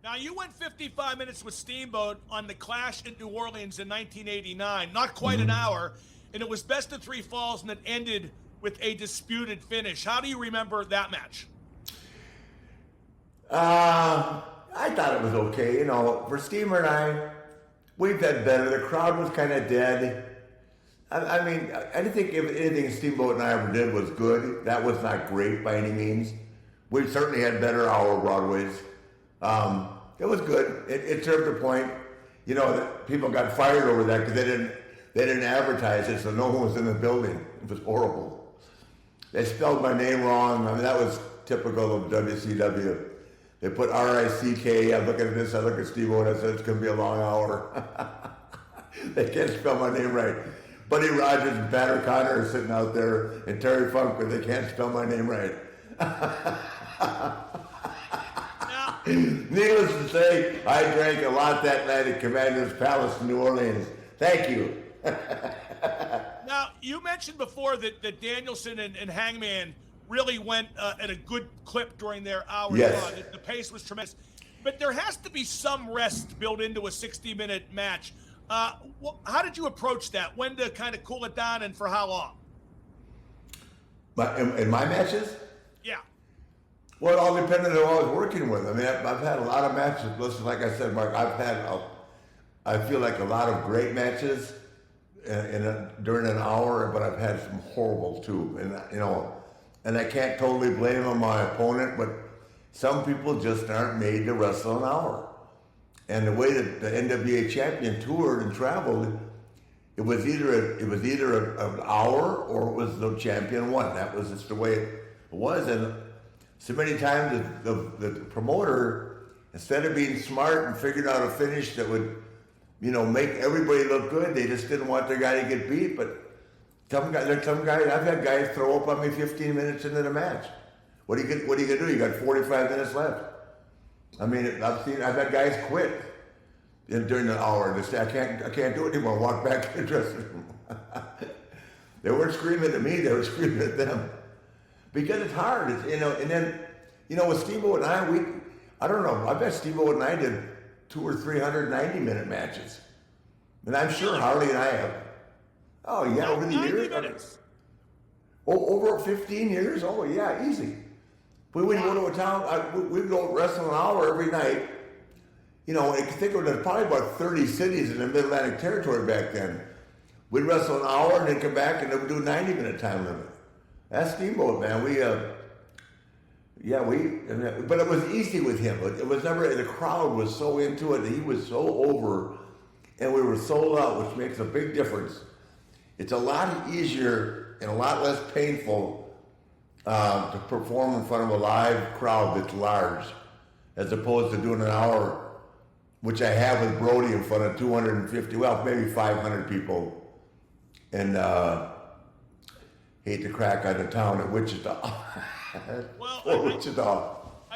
Now, you went 55 minutes with Steamboat on the Clash in New Orleans in 1989, not quite an hour, and it was best of three falls, and it ended with a disputed finish. How do you remember that match? I thought it was okay. You know, for Steamer and I, we've had better. The crowd was kind of dead. I mean, I didn't think anything Steamboat and I ever did was good. That was not great by any means. We certainly had better hour Broadways. It was good. It served a point. You know, that people got fired over that because they didn't advertise it, so no one was in the building. It was horrible. They spelled my name wrong. I mean, that was typical of WCW. They put R-I-C-K. I look at this, I look at Steve-O, and I said, it's going to be a long hour. They can't spell my name right. Buddy Rogers and Pat O'Connor are sitting out there, and Terry Funk, but they can't spell my name right. Needless to say, I drank a lot that night at Commander's Palace in New Orleans. Thank you. Now, you mentioned before that Danielson and Hangman really went at a good clip during their hour. Yes. The pace was tremendous. But there has to be some rest built into a 60-minute match. How did you approach that? When to kind of cool it down and for how long? In my matches? Yeah. Well, it all depended on who I was working with. I mean, I've had a lot of matches. Listen, like I said, Mark, I feel like a lot of great matches during an hour, but I've had some horrible too. And, you know, and I can't totally blame on my opponent, but some people just aren't made to wrestle an hour. And the way that the NWA champion toured and traveled, it was either an hour or it was the champion won. That was just the way it was. And so many times the promoter, instead of being smart and figuring out a finish that would, you know, make everybody look good, they just didn't want their guy to get beat. But some guys, I've had guys throw up on me 15 minutes into the match. What are you gonna do? You got 45 minutes left. I mean, I've had guys quit during the hour. They say, I can't do it anymore. Walk back to the dressing room. They weren't screaming at me. They were screaming at them. Because it's hard, you know. And then, you know, with Steve-O and I don't know. I bet Steve-O and I did 200 or 390-minute matches, and I'm sure Harley and I have. Oh yeah, over the years. Minutes. Over 15 years. Oh yeah, easy. We would go to a town. We'd go wrestle an hour every night. You know, I think there was probably about 30 cities in the Mid-Atlantic Territory back then. We'd wrestle an hour and then come back and they would do a 90-minute time limit. That's Steamboat, man. But it was easy with him. It was never, the crowd was so into it, he was so over, and we were sold out, which makes a big difference. It's a lot easier and a lot less painful to perform in front of a live crowd that's large, as opposed to doing an hour, which I have with Brody in front of 250, well, maybe 500 people. And hate to crack on the town of Wichita. Well, Wichita.